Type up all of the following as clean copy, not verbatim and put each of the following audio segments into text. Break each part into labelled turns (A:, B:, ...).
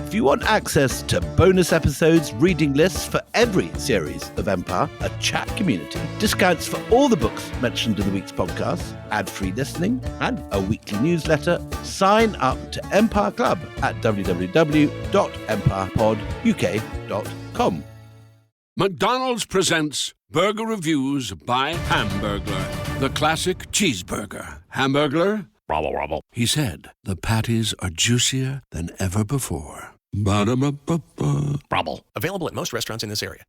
A: If you want access to bonus episodes, reading lists for every series of Empire, a chat community, discounts for all the books mentioned in the week's podcast, ad-free listening, and a weekly newsletter, sign up to Empire Club at www.empirepoduk.com.
B: McDonald's presents Burger Reviews by Hamburglar, the classic cheeseburger. Hamburglar? Rubble, rubble. He said, the patties are juicier than ever before. Ba-da-ba-ba-ba.
C: Rubble. Available at most restaurants in this area.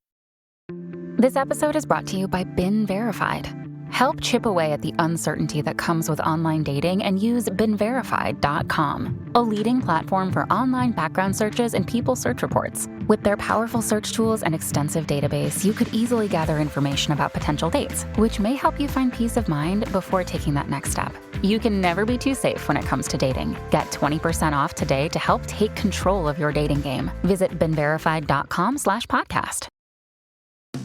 D: This episode is brought to you by Been Verified. Help chip away at the uncertainty that comes with online dating and use BeenVerified.com, a leading platform for online background searches and people search reports. With their powerful search tools and extensive database, you could easily gather information about potential dates, which may help you find peace of mind before taking that next step. You can never be too safe when it comes to dating. Get 20% off today to help take control of your dating game. Visit BeenVerified.com/podcast.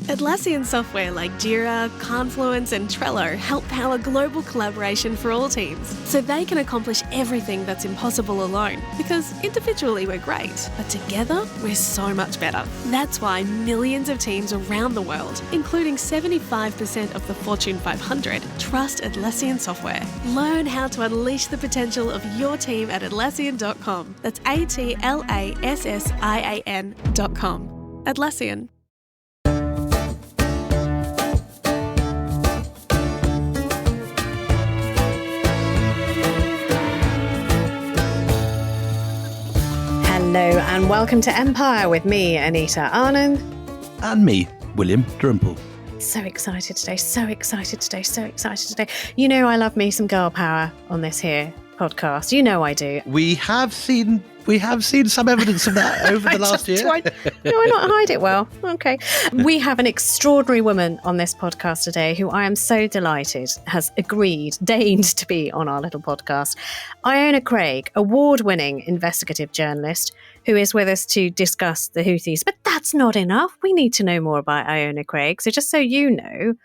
E: Atlassian software like Jira, Confluence, and Trello help power global collaboration for all teams, so they can accomplish everything that's impossible alone. Because individually we're great, but together we're so much better. That's why millions of teams around the world, including 75% of the Fortune 500, trust Atlassian software. Learn how to unleash the potential of your team at Atlassian.com. That's Atlassian.com. Atlassian.
F: Hello and welcome to Empire with me, Anita Arnon.
A: And me, William Drimple.
F: So excited today. You know I love me some girl power on this here podcast. You know I do.
A: We have seen some evidence of that over the last year.
F: Do I not hide it well? Okay. We have an extraordinary woman on this podcast today who I am so delighted has deigned to be on our little podcast. Iona Craig, award-winning investigative journalist who is with us to discuss the Houthis. But that's not enough. We need to know more about Iona Craig. So just so you know,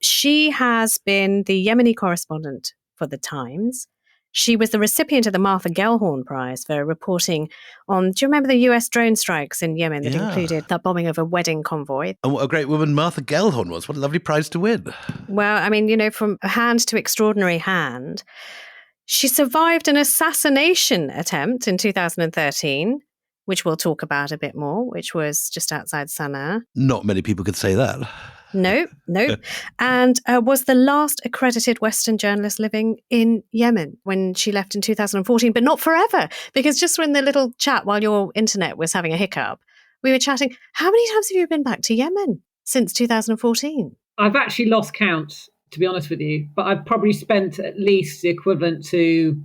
F: she has been the Yemeni correspondent for The Times. She was the recipient of the Martha Gellhorn Prize for reporting on, do you remember the US drone strikes in Yemen that included that bombing of a wedding convoy?
A: And what a great woman Martha Gellhorn was. What a lovely prize to win.
F: Well, I mean, you know, from hand to extraordinary hand, she survived an assassination attempt in 2013, which we'll talk about a bit more, which was just outside Sana'a.
A: Not many people could say that.
F: No. And was the last accredited Western journalist living in Yemen when she left in 2014, but not forever, because just when the little chat while your internet was having a hiccup, we were chatting, how many times have you been back to Yemen since 2014?
G: I've actually lost count, to be honest with you, but I've probably spent at least the equivalent to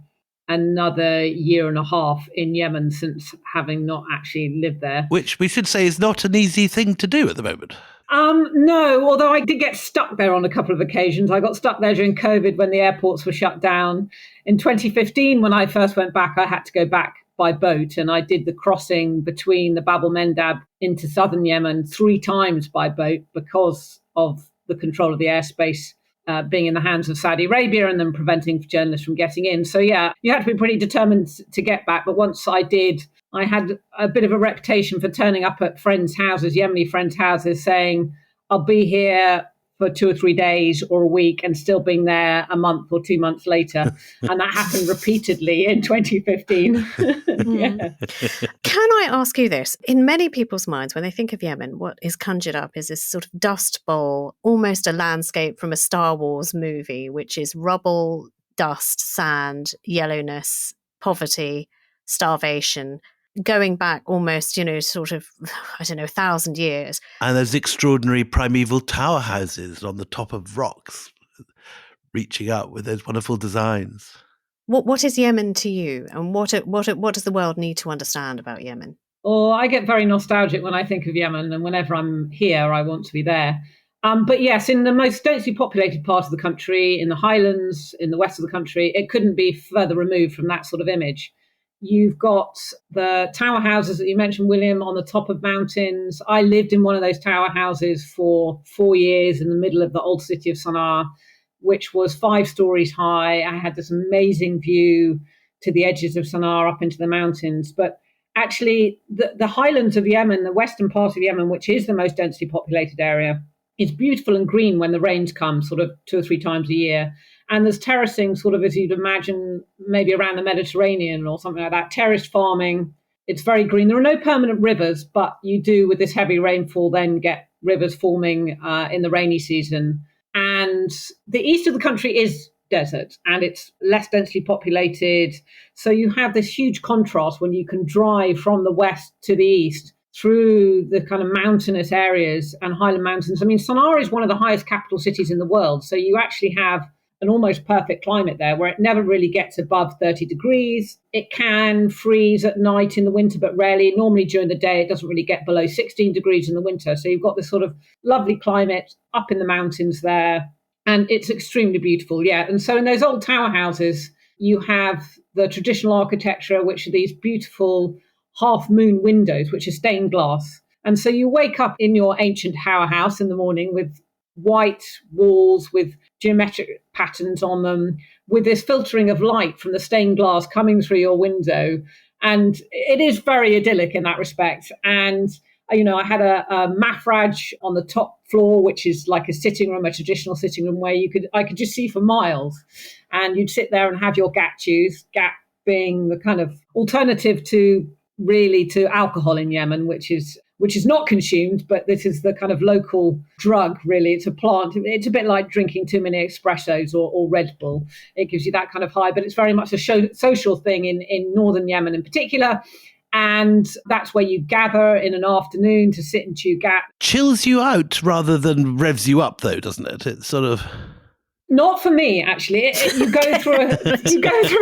G: another year and a half in Yemen since having not actually lived there.
A: Which we should say is not an easy thing to do at the moment.
G: No, although I did get stuck there on a couple of occasions. I got stuck there during COVID when the airports were shut down. In 2015, when I first went back, I had to go back by boat, and I did the crossing between the Bab el-Mandab into southern Yemen 3 times by boat because of the control of the airspace being in the hands of Saudi Arabia and then preventing journalists from getting in. So, yeah, you had to be pretty determined to get back. But once I did, I had a bit of a reputation for turning up at friends' houses, Yemeni friends' houses, saying, I'll be here for 2 or 3 days or a week, and still being there a month or 2 months later. And that happened repeatedly in 2015. Yeah.
F: Can I ask you this? In many people's minds, when they think of Yemen, what is conjured up is this sort of dust bowl, almost a landscape from a Star Wars movie, which is rubble, dust, sand, yellowness, poverty, starvation, going back almost, sort of, 1,000 years.
A: And there's extraordinary primeval tower houses on the top of rocks, reaching up with those wonderful designs.
F: What is Yemen to you? And what does the world need to understand about Yemen?
G: Oh, I get very nostalgic when I think of Yemen, and whenever I'm here, I want to be there. But yes, in the most densely populated part of the country, in the highlands, in the west of the country, it couldn't be further removed from that sort of image. You've got the tower houses that you mentioned, William, on the top of mountains. I lived in one of those tower houses for 4 years in the middle of the old city of Sana'a, which was 5 stories high. I had this amazing view to the edges of Sana'a up into the mountains. But actually the highlands of Yemen, the western part of Yemen, which is the most densely populated area, is beautiful and green when the rains come sort of 2 or 3 times a year. And there's terracing sort of as you'd imagine, maybe around the Mediterranean or something like that, terraced farming. It's very green. There are no permanent rivers, but you do with this heavy rainfall then get rivers forming in the rainy season. And the east of the country is desert and it's less densely populated. So you have this huge contrast when you can drive from the west to the east through the kind of mountainous areas and highland mountains. I mean, Sana'a is one of the highest capital cities in the world. So you actually have an almost perfect climate there where it never really gets above 30 degrees. It can freeze at night in the winter, but rarely. Normally during the day, it doesn't really get below 16 degrees in the winter. So you've got this sort of lovely climate up in the mountains there. And it's extremely beautiful, yeah. And so in those old tower houses, you have the traditional architecture, which are these beautiful half-moon windows, which are stained glass. And so you wake up in your ancient tower house in the morning with white walls with geometric patterns on them, with this filtering of light from the stained glass coming through your window. And it is very idyllic in that respect. And I had a mafraj on the top floor, which is like a sitting room, a traditional sitting room where I could just see for miles. And you'd sit there and have your gatchus, gat being the kind of alternative to alcohol in Yemen, which is not consumed, but this is the kind of local drug, really. It's a plant. It's a bit like drinking too many espressos or Red Bull. It gives you that kind of high, but it's very much a social thing in northern Yemen in particular. And that's where you gather in an afternoon to sit and chew gat.
A: Chills you out rather than revs you up, though, doesn't it? It's sort of...
G: Not for me, actually. You go through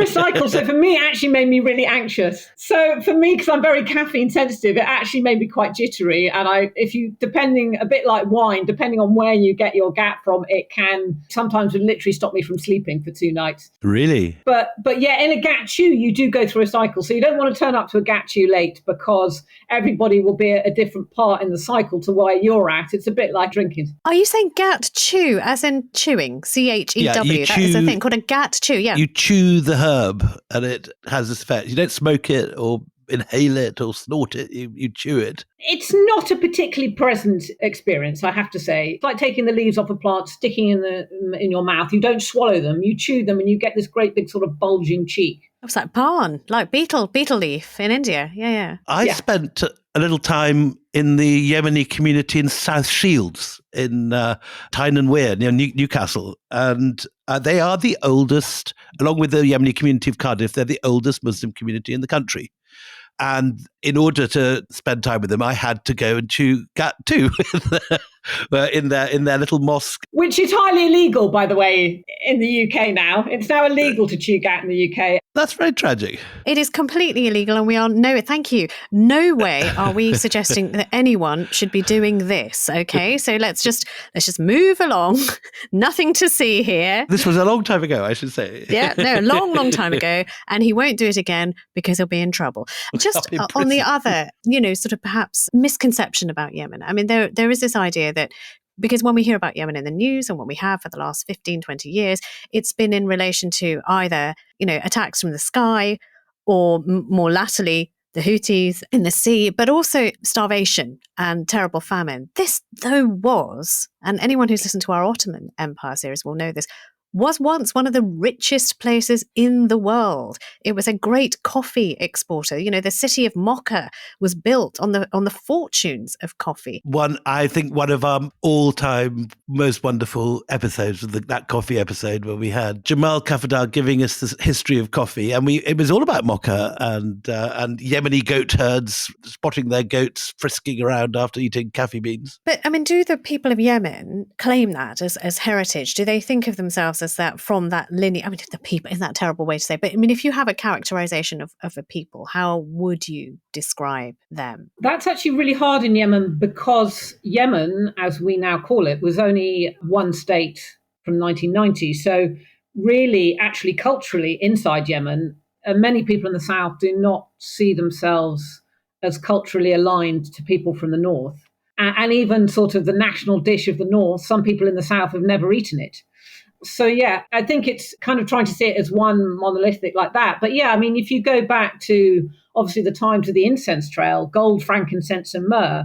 G: a cycle. So for me, it actually made me really anxious. So for me, because I'm very caffeine sensitive, it actually made me quite jittery. And depending, a bit like wine, depending on where you get your gat from, it can sometimes literally stop me from sleeping for 2 nights.
A: Really?
G: But yeah, in a gat chew, you do go through a cycle. So you don't want to turn up to a gat chew late because everybody will be at a different part in the cycle to where you're at. It's a bit like drinking.
F: Are you saying gat chew as in chewing? CHEW. That is a thing called a gat chew, yeah.
A: You chew the herb and it has this effect. You don't smoke it or inhale it or snort it, you chew it.
G: It's not a particularly pleasant experience, I have to say. It's like taking the leaves off a plant, sticking in your mouth. You don't swallow them, you chew them and you get this great big sort of bulging cheek.
F: It's like palm, like beetle leaf in India. Yeah.
A: I spent a little time in the Yemeni community in South Shields in Tyne and Wear near Newcastle. And they are the oldest, along with the Yemeni community of Cardiff, they're the oldest Muslim community in the country. And in order to spend time with them, I had to go and chew gat too in their little mosque.
G: Which is highly illegal, by the way, in the UK now. It's now illegal to chew gat in the UK.
A: That's very tragic.
F: It is completely illegal, and thank you. No way are we suggesting that anyone should be doing this. Okay, so let's just move along. Nothing to see here.
A: This was a long time ago, I should say.
F: Yeah, no, long time ago, and he won't do it again because he'll be in trouble. Just on the other, sort of perhaps misconception about Yemen. I mean, there is this idea that because when we hear about Yemen in the news and when we have for the last 15, 20 years, it's been in relation to either, attacks from the sky or more latterly, the Houthis in the sea, but also starvation and terrible famine. This, though, was, and anyone who's listened to our Ottoman Empire series will know this, was once one of the richest places in the world. It was a great coffee exporter. The city of Mocha was built on the fortunes of coffee.
A: I think one of our all-time most wonderful episodes was that coffee episode where we had Jamal Kafadar giving us the history of coffee, and it was all about Mocha and Yemeni goat herds spotting their goats frisking around after eating coffee beans.
F: But I mean, do the people of Yemen claim that as heritage? Do they think of themselves as that from that lineage? I mean, the people, isn't that a terrible way to say? But I mean, if you have a characterization of a people, how would you describe them?
G: That's actually really hard in Yemen because Yemen, as we now call it, was only one state from 1990. So really, actually, culturally, inside Yemen, many people in the south do not see themselves as culturally aligned to people from the north. And even sort of the national dish of the north, some people in the south have never eaten it. So, yeah, I think it's kind of trying to see it as one monolithic like that. But yeah, I mean, if you go back to obviously the times of the incense trail, gold, frankincense, and myrrh,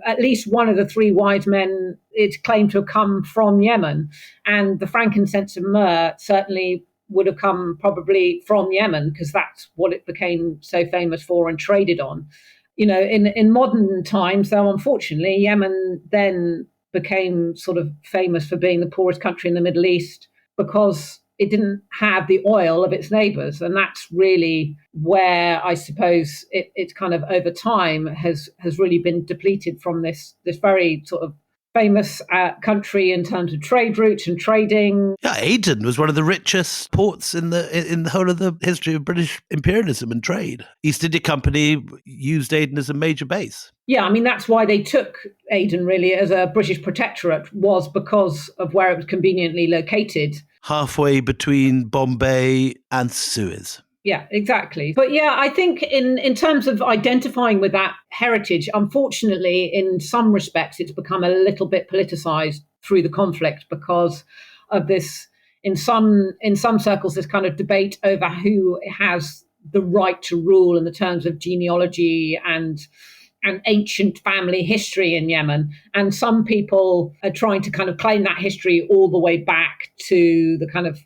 G: at least one of the three wise men, it's claimed to have come from Yemen. And the frankincense and myrrh certainly would have come probably from Yemen, because that's what it became so famous for and traded on. In modern times, though, unfortunately, Yemen then became sort of famous for being the poorest country in the Middle East because it didn't have the oil of its neighbors. And that's really where I suppose it's kind of over time has really been depleted from this very sort of famous country in terms of trade routes and trading.
A: Yeah, Aden was one of the richest ports in the whole of the history of British imperialism and trade. East India Company used Aden as a major base.
G: Yeah, I mean, that's why they took Aden really as a British protectorate, was because of where it was conveniently located.
A: Halfway between Bombay and Suez.
G: Yeah, exactly. But yeah, I think in terms of identifying with that heritage, unfortunately, in some respects, it's become a little bit politicized through the conflict because of this, in some circles, this kind of debate over who has the right to rule in the terms of genealogy and ancient family history in Yemen. And some people are trying to kind of claim that history all the way back to the kind of,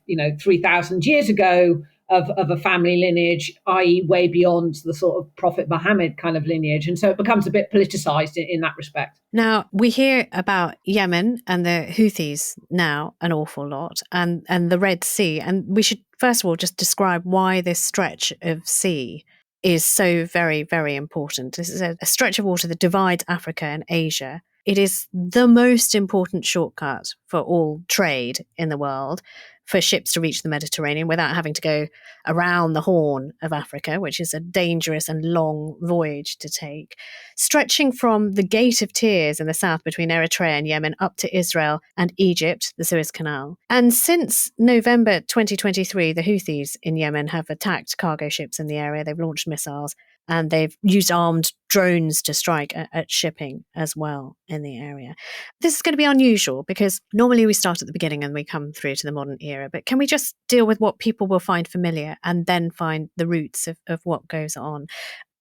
G: 3,000 years ago of a family lineage, i.e. way beyond the sort of Prophet Muhammad kind of lineage. And so it becomes a bit politicized in that respect.
F: Now, we hear about Yemen and the Houthis now an awful lot, and the Red Sea. And we should, first of all, just describe why this stretch of sea is so very, very important. This is a stretch of water that divides Africa and Asia. It is the most important shortcut for all trade in the world, for ships to reach the Mediterranean without having to go around the Horn of Africa, which is a dangerous and long voyage to take, stretching from the Gate of Tears in the south between Eritrea and Yemen up to Israel and Egypt, the Suez Canal. And since November 2023, the Houthis in Yemen have attacked cargo ships in the area. They've launched missiles and they've used armed drones to strike at shipping as well in the area. This is going to be unusual because normally we start at the beginning and we come through to the modern era. But can we just deal with what people will find familiar and then find the roots of what goes on?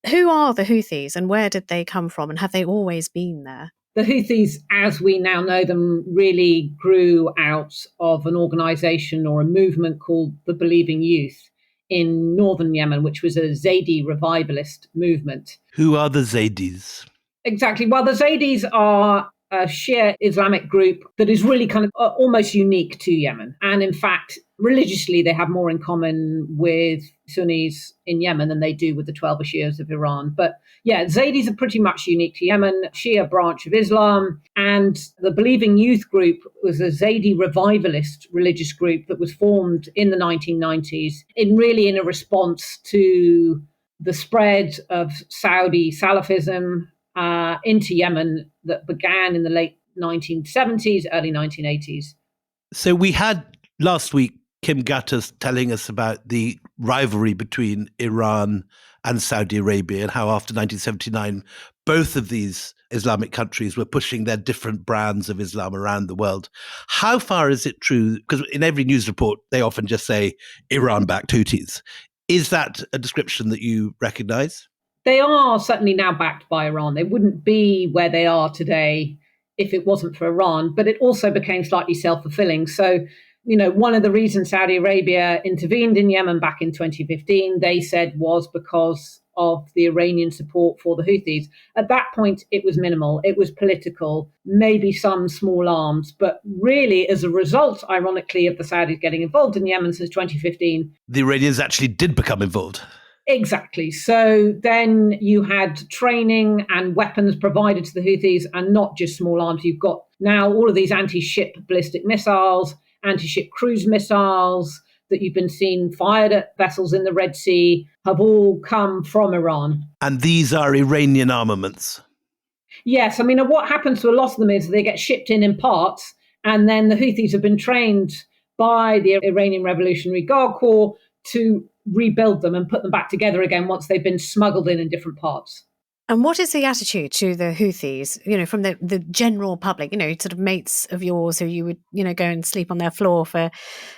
F: Who are the Houthis and where did they come from, and have they always been there?
G: The Houthis, as we now know them, really grew out of an organization or a movement called the Believing Youth in northern Yemen, which was a Zaidi revivalist movement.
A: Who are the Zaidis?
G: Exactly. Well, the Zaidis are a Shia Islamic group that is really kind of almost unique to Yemen. And in fact, religiously, they have more in common with Sunnis in Yemen than they do with the 12 Shias of Iran. But yeah, Zaidis are pretty much unique to Yemen, Shia branch of Islam. And the Believing Youth group was a Zaidi revivalist religious group that was formed in the 1990s in a response to the spread of Saudi Salafism into Yemen that began in the late 1970s, early 1980s.
A: So we had last week Kim Gattas telling us about the rivalry between Iran and Saudi Arabia and how after 1979, both of these Islamic countries were pushing their different brands of Islam around the world. How far is it true? Because in every news report, they often just say Iran-backed Houthis. Is that a description that you recognize?
G: They are certainly now backed by Iran. They wouldn't be where they are today if it wasn't for Iran, but it also became slightly self-fulfilling. So, one of the reasons Saudi Arabia intervened in Yemen back in 2015, they said was because of the Iranian support for the Houthis. At that point, it was minimal. It was political, maybe some small arms. But really, as a result, ironically, of the Saudis getting involved in Yemen since 2015,
A: the Iranians actually did become involved.
G: Exactly. So then you had training and weapons provided to the Houthis, and not just small arms. You've got now all of these anti-ship ballistic missiles, anti-ship cruise missiles that you've been seeing fired at vessels in the Red Sea have all come from Iran.
A: And these are Iranian armaments?
G: Yes. I mean, what happens to a lot of them is they get shipped in parts, and then the Houthis have been trained by the Iranian Revolutionary Guard Corps to rebuild them and put them back together again once they've been smuggled in different parts.
F: And what is the attitude to the Houthis, from the general public, sort of mates of yours who you would, go and sleep on their floor for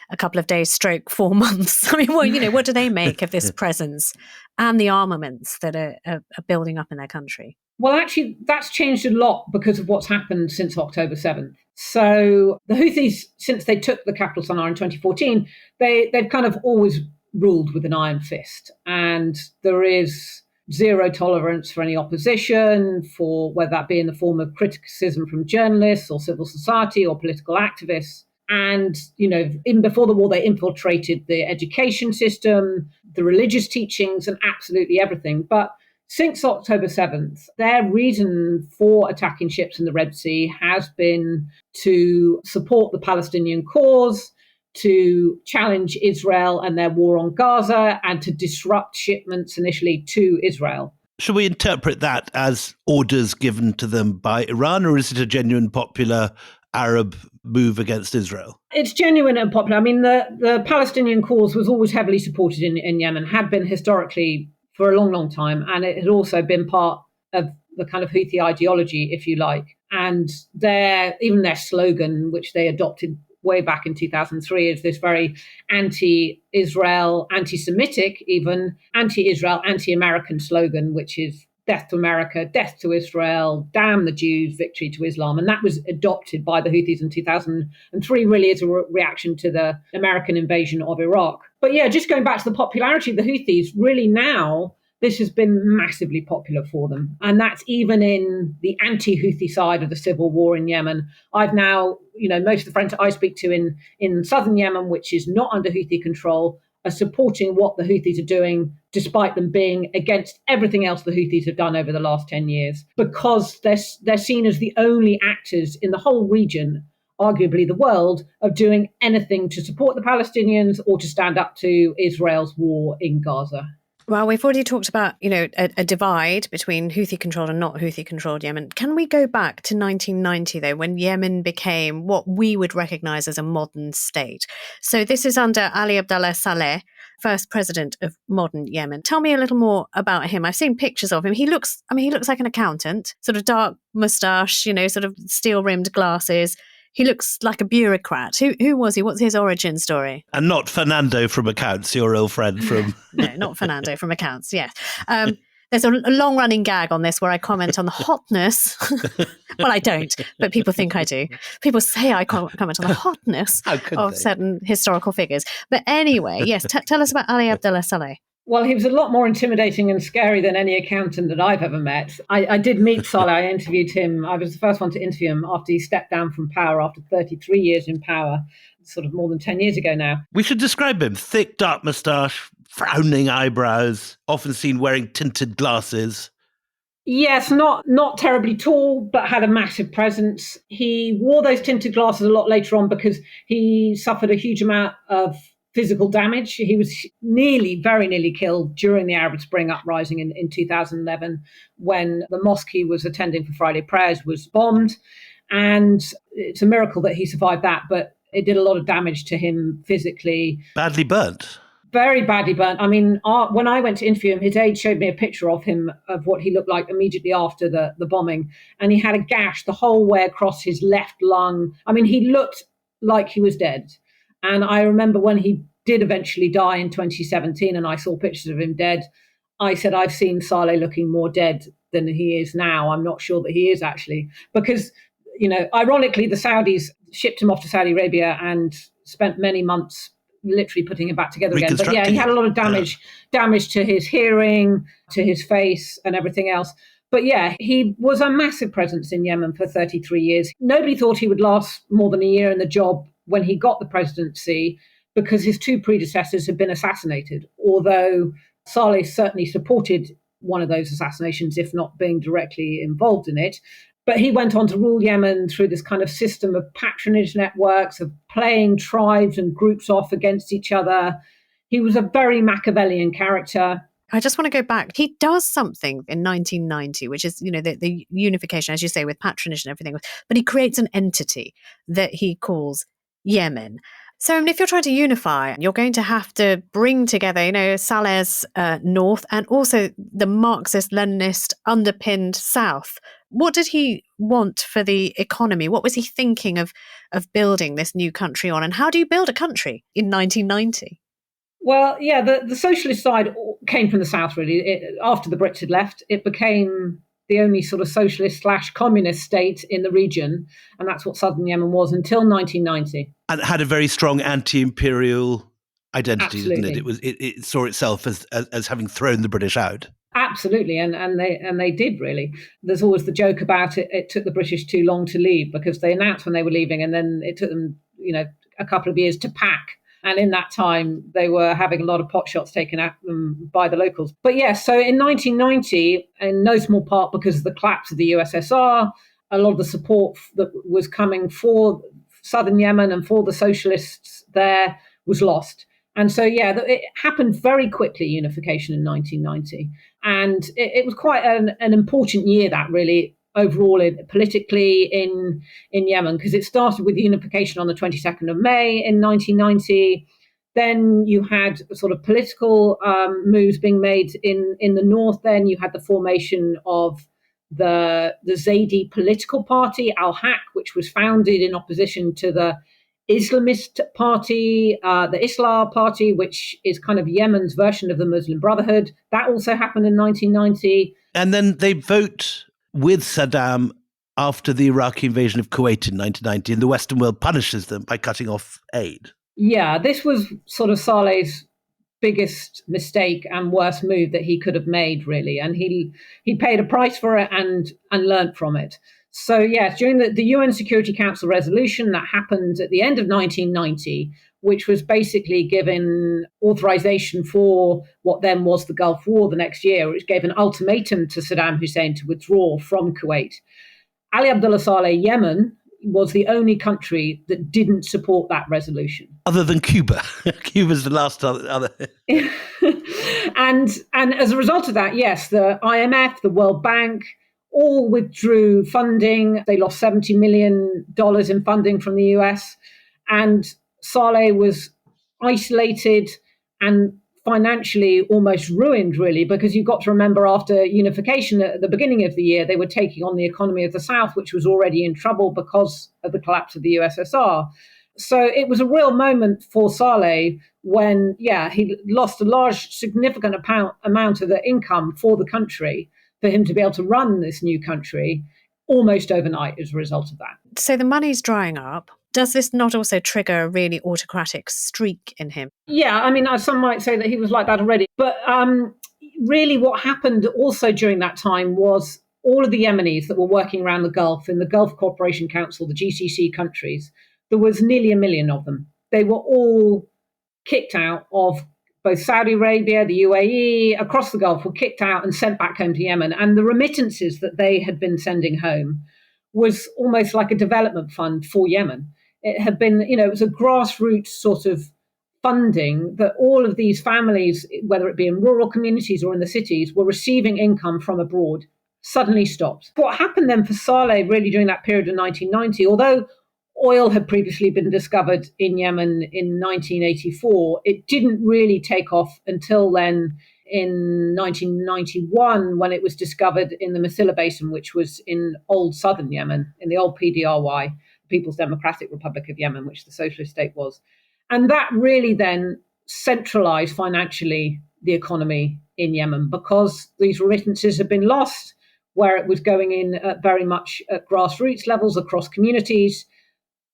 F: a couple of days, stroke 4 months? I mean, what do they make of this presence and the armaments that are building up in their country?
G: Well, actually, that's changed a lot because of what's happened since October 7th. So the Houthis, since they took the capital Sana'a in 2014, they've kind of always ruled with an iron fist. And there is zero tolerance for any opposition, for whether that be in the form of criticism from journalists or civil society or political activists. And, even before the war, they infiltrated the education system, the religious teachings, and absolutely everything. But since October 7th, their reason for attacking ships in the Red Sea has been to support the Palestinian cause, to challenge Israel and their war on Gaza, and to disrupt shipments initially to Israel.
A: Should we interpret that as orders given to them by Iran, or is it a genuine popular Arab move against Israel?
G: It's genuine and popular. I mean, the Palestinian cause was always heavily supported in Yemen, had been historically for a long, long time, and it had also been part of the kind of Houthi ideology, if you like. And even their slogan, which they adopted way back in 2003, is this very anti-Israel, anti-Semitic, even anti-Israel, anti-American slogan, which is death to America, death to Israel, damn the Jews, victory to Islam. And that was adopted by the Houthis in 2003, really as a reaction to the American invasion of Iraq. But yeah, just going back to the popularity of the Houthis, really now, this has been massively popular for them. And that's even in the anti-Houthi side of the civil war in Yemen. I've now, most of the friends I speak to in southern Yemen, which is not under Houthi control, are supporting what the Houthis are doing, despite them being against everything else the Houthis have done over the last 10 years, because they're seen as the only actors in the whole region, arguably the world, of doing anything to support the Palestinians or to stand up to Israel's war in Gaza.
F: Well, we've already talked about, a divide between Houthi-controlled and not Houthi-controlled Yemen. Can we go back to 1990, though, when Yemen became what we would recognise as a modern state? So this is under Ali Abdullah Saleh, first president of modern Yemen. Tell me a little more about him. I've seen pictures of him. He looks like an accountant, sort of dark moustache, sort of steel-rimmed glasses. He looks like a bureaucrat. Who was he? What's his origin story?
A: And not Fernando from Accounts, your old friend from...
F: No, not Fernando from Accounts, yes. There's a long-running gag on this where I comment on the hotness. Well, I don't, but people think I do. People say I comment on the hotness of certain historical figures. But anyway, yes, tell us about Ali Abdullah Saleh.
G: Well, he was a lot more intimidating and scary than any accountant that I've ever met. I did meet Saleh. I interviewed him. I was the first one to interview him after he stepped down from power after 33 years in power, sort of more than 10 years ago now.
A: We should describe him. Thick, dark moustache, frowning eyebrows, often seen wearing tinted glasses.
G: Yes, not terribly tall, but had a massive presence. He wore those tinted glasses a lot later on because he suffered a huge amount of physical damage. He was very nearly killed during the Arab Spring uprising in 2011 when the mosque he was attending for Friday prayers was bombed. And it's a miracle that he survived that, but it did a lot of damage to him physically.
A: Badly burnt.
G: Very badly burnt. I mean, when I went to interview him, his aide showed me a picture of him, of what he looked like immediately after the bombing. And he had a gash the whole way across his left lung. I mean, he looked like he was dead. And I remember when he did eventually die in 2017 and I saw pictures of him dead, I said, I've seen Saleh looking more dead than he is now. I'm not sure that he is actually. Because, ironically, the Saudis shipped him off to Saudi Arabia and spent many months literally putting him back together again. But yeah, he had a lot of damage to his hearing, to his face and everything else. But yeah, he was a massive presence in Yemen for 33 years. Nobody thought he would last more than a year in the job when he got the presidency because his two predecessors had been assassinated, although Saleh certainly supported one of those assassinations, if not being directly involved in it. But he went on to rule Yemen through this kind of system of patronage networks, of playing tribes and groups off against each other. He was a very Machiavellian character.
F: I just want to go back. He does something in 1990, which is, the unification, as you say, with patronage and everything. But he creates an entity that he calls Yemen. So, I mean, if you're trying to unify, you're going to have to bring together, Saleh's north and also the Marxist-Leninist underpinned south. What did he want for the economy? What was he thinking of building this new country on? And how do you build a country in 1990?
G: Well, yeah, the socialist side came from the south, really. After the Brits had left, it became the only sort of socialist/communist state in the region. And that's what southern Yemen was until 1990.
A: And it had a very strong anti-imperial identity,
G: Absolutely.
A: didn't it? It saw itself as having thrown the British out.
G: Absolutely, and they did really. There's always the joke about it. It took the British too long to leave because they announced when they were leaving, and then it took them, a couple of years to pack. And in that time, they were having a lot of pot shots taken at them by the locals. But yes, so in 1990, in no small part because of the collapse of the USSR, a lot of the support that was coming for southern Yemen and for the socialists there was lost. And so, yeah, it happened very quickly, unification in 1990. And it was quite an important year, that really, overall politically in Yemen, because it started with unification on the 22nd of May in 1990. Then you had sort of political moves being made in the north. Then you had the formation of the Zaidi political party, al-Haq, which was founded in opposition to the Islamist party, the Islah party, which is kind of Yemen's version of the Muslim Brotherhood. That also happened in 1990.
A: And then they vote with Saddam after the Iraqi invasion of Kuwait in 1990, and the Western world punishes them by cutting off aid.
G: Yeah, this was sort of Saleh's biggest mistake and worst move that he could have made, really. And he paid a price for it and learnt from it. So, yes, during the UN Security Council resolution that happened at the end of 1990, which was basically given authorization for what then was the Gulf War the next year, which gave an ultimatum to Saddam Hussein to withdraw from Kuwait. Ali Abdullah Saleh, Yemen, was the only country that didn't support that resolution.
A: Other than Cuba. Cuba's the last other.
G: And as a result of that, yes, the IMF, the World Bank, all withdrew funding. They lost $70 million in funding from the US. And Saleh was isolated and financially almost ruined, really, because you've got to remember after unification at the beginning of the year, they were taking on the economy of the South, which was already in trouble because of the collapse of the USSR. So it was a real moment for Saleh when, he lost a large, significant amount of the income for the country for him to be able to run this new country almost overnight as a result of that.
F: So the money's drying up. Does this not also trigger a really autocratic streak in him?
G: Yeah, I mean, some might say that he was like that already. But really what happened also during that time was all of the Yemenis that were working around the Gulf, in the Gulf Cooperation Council, the GCC countries, there was nearly 1 million of them. They were all kicked out of both Saudi Arabia, the UAE, across the Gulf, were kicked out and sent back home to Yemen. And the remittances that they had been sending home was almost like a development fund for Yemen. It had been, it was a grassroots sort of funding that all of these families, whether it be in rural communities or in the cities, were receiving income from abroad, suddenly stopped. What happened then for Saleh really during that period of 1990, although oil had previously been discovered in Yemen in 1984, it didn't really take off until then in 1991 when it was discovered in the Masila Basin, which was in old southern Yemen, in the old PDRY, People's Democratic Republic of Yemen, which the socialist state was. And that really then centralized financially the economy in Yemen because these remittances had been lost, where it was going in very much at grassroots levels across communities.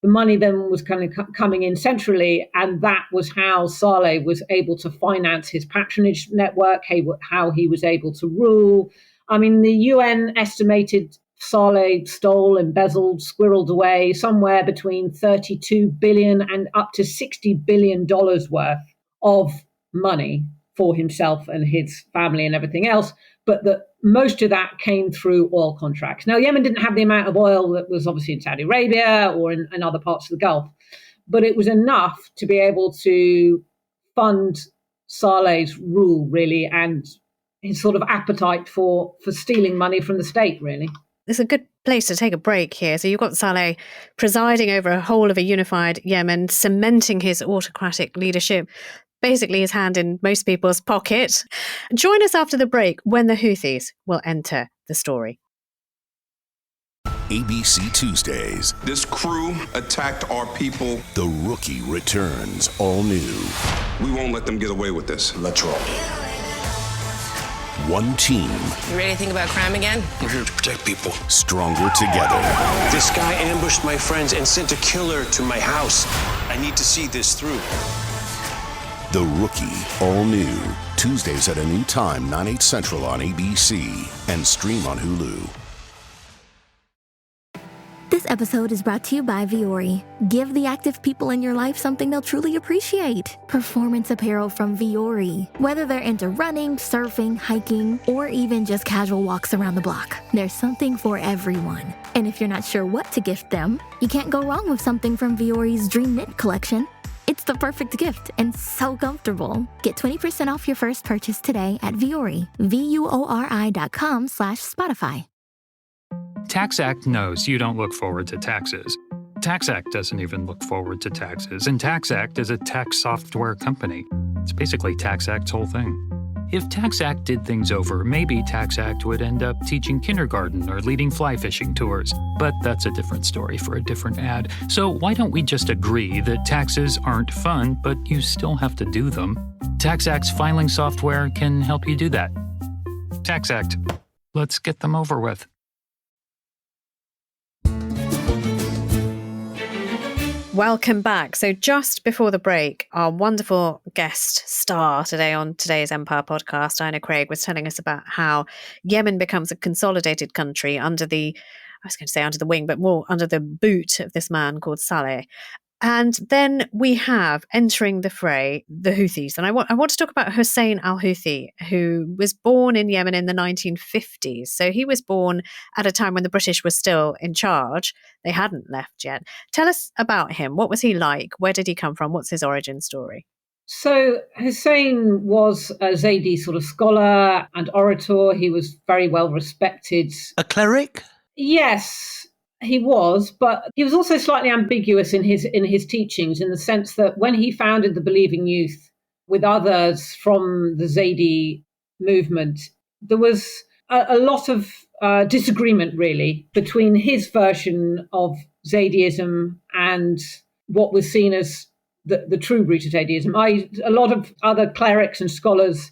G: The money then was kind of coming in centrally, and that was how Saleh was able to finance his patronage network, how he was able to rule. I mean, the UN estimated Saleh stole, embezzled, squirreled away somewhere between $32 billion and up to $60 billion worth of money for himself and his family and everything else, but that most of that came through oil contracts. Now, Yemen didn't have the amount of oil that was obviously in Saudi Arabia or in other parts of the Gulf, but it was enough to be able to fund Saleh's rule, really, and his sort of appetite for stealing money from the state, really.
F: It's a good place to take a break here. So you've got Saleh presiding over a whole of a unified Yemen, cementing his autocratic leadership, basically his hand in most people's pocket. Join us after the break when the Houthis will enter the story.
H: ABC Tuesdays.
I: This crew attacked our people.
H: The Rookie returns, all new.
I: We won't let them get away with this. Let's roll.
H: One team.
J: You ready to think about crime again?
C: We're here to protect people.
H: Stronger together.
C: This guy ambushed my friends and sent a killer to my house. I need to see this through.
H: The Rookie, all new. Tuesdays at a new time, 9/8 Central on ABC and stream on Hulu.
K: This episode is brought to you by Vuori. Give the active people in your life something they'll truly appreciate. Performance apparel from Vuori. Whether they're into running, surfing, hiking, or even just casual walks around the block, there's something for everyone. And if you're not sure what to gift them, you can't go wrong with something from Vuori's Dream Knit collection. It's the perfect gift and so comfortable. Get 20% off your first purchase today at Vuori. VUORI.com/Spotify.
L: TaxAct knows you don't look forward to taxes. TaxAct doesn't even look forward to taxes, and TaxAct is a tax software company. It's basically TaxAct's whole thing. If TaxAct did things over, maybe TaxAct would end up teaching kindergarten or leading fly fishing tours. But that's a different story for a different ad. So why don't we just agree that taxes aren't fun, but you still have to do them? TaxAct's filing software can help you do that. TaxAct. Let's get them over with.
F: Welcome back. So just before the break, our wonderful guest star today on today's Empire podcast, Iona Craig, was telling us about how Yemen becomes a consolidated country under the wing, but more under the boot of this man called Saleh. And then we have entering the fray, the Houthis. And I want to talk about Hussein al-Houthi, who was born in Yemen in the 1950s. So he was born at a time when the British were still in charge. They hadn't left yet. Tell us about him. What was he like? Where did he come from? What's his origin story?
G: So Hussein was a Zaidi sort of scholar and orator. He was very well respected.
A: A cleric?
G: Yes, he was, but he was also slightly ambiguous in his teachings, in the sense that when he founded the Believing Youth with others from the Zaidi movement, there was a lot of disagreement, really, between his version of Zaidiism and what was seen as the true root of Zaidiism. A lot of other clerics and scholars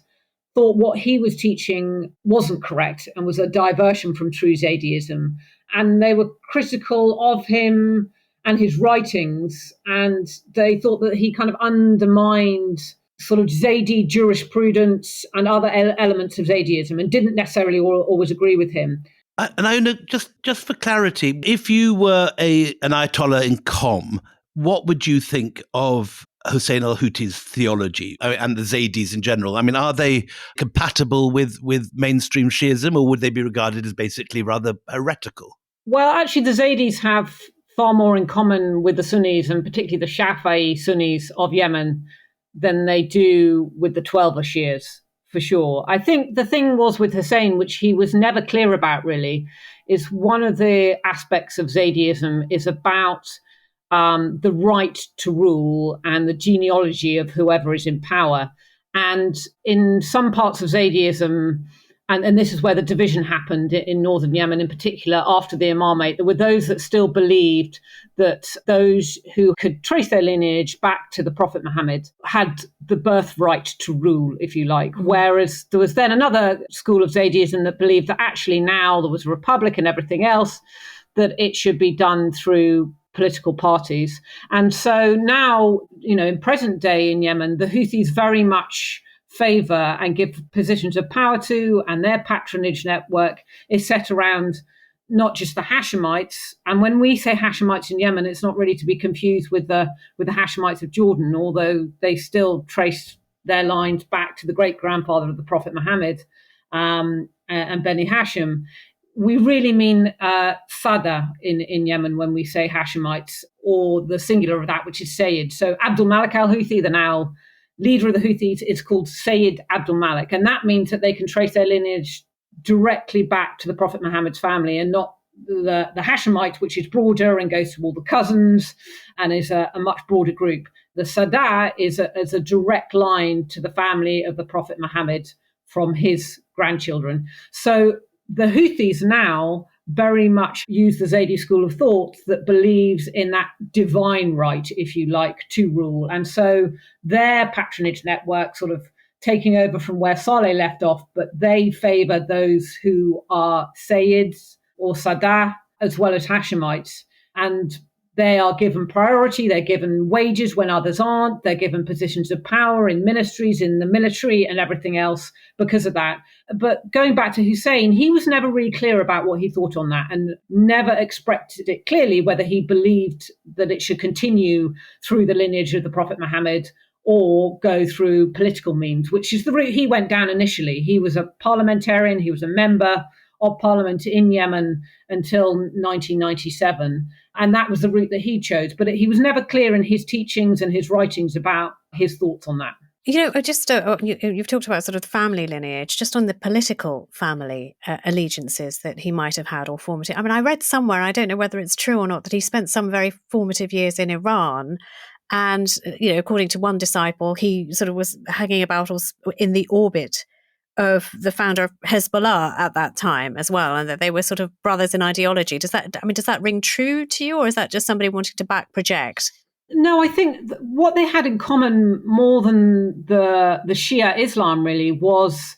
G: thought what he was teaching wasn't correct and was a diversion from true Zaidiism. And they were critical of him and his writings. And they thought that he kind of undermined sort of Zaidi jurisprudence and other elements of Zaidiism and didn't necessarily always agree with him.
A: And Iona, just for clarity, if you were an Ayatollah in Qom, what would you think of Hussein al-Houthi's theology and the Zaidis in general? I mean, are they compatible with mainstream Shiism, or would they be regarded as basically rather heretical?
G: Well, actually, the Zaidis have far more in common with the Sunnis, and particularly the Shafi'i Sunnis of Yemen, than they do with the 12 Shias, for sure. I think the thing was with Hussein, which he was never clear about really, is one of the aspects of Zaidiism is about the right to rule and the genealogy of whoever is in power. And in some parts of Zaidism, and this is where the division happened in northern Yemen in particular, after the Imamate, there were those that still believed that those who could trace their lineage back to the Prophet Muhammad had the birthright to rule, if you like. Whereas there was then another school of Zaidism that believed that actually now there was a republic and everything else, that it should be done through political parties. And so now, in present day in Yemen, the Houthis very much favor and give positions of power to, and their patronage network is set around not just the Hashemites. And when we say Hashemites in Yemen, it's not really to be confused with the Hashemites of Jordan, although they still trace their lines back to the great-grandfather of the Prophet Muhammad and Beni Hashim. We really mean Sada in Yemen when we say Hashemites, or the singular of that, which is Sayyid. So Abdul Malik al-Houthi, the now leader of the Houthis, is called Sayyid Abdul Malik. And that means that they can trace their lineage directly back to the Prophet Muhammad's family and not the Hashemite, which is broader and goes to all the cousins and is a much broader group. The Sada is a direct line to the family of the Prophet Muhammad from his grandchildren. So the Houthis now very much use the Zaydi school of thought that believes in that divine right, if you like, to rule. And so their patronage network sort of taking over from where Saleh left off, but they favor those who are Sayyids or Sada, as well as Hashemites. And they are given priority, they're given wages when others aren't, they're given positions of power in ministries, in the military and everything else because of that. But going back to Hussein, he was never really clear about what he thought on that and never expressed it clearly whether he believed that it should continue through the lineage of the Prophet Muhammad or go through political means, which is the route he went down initially. He was a parliamentarian, he was a member of parliament in Yemen until 1997. And that was the route that he chose. But he was never clear in his teachings and his writings about his thoughts on that.
F: You know, just you've talked about sort of the family lineage, just on the political family allegiances that he might have had or formative. I mean, I read somewhere, I don't know whether it's true or not, that he spent some very formative years in Iran. And, you know, according to one disciple, he sort of was hanging about in the orbit of the founder of Hezbollah at that time as well, and that they were sort of brothers in ideology. Does that ring true to you, or is that just somebody wanting to back project?
G: No, I think what they had in common more than the Shia Islam really was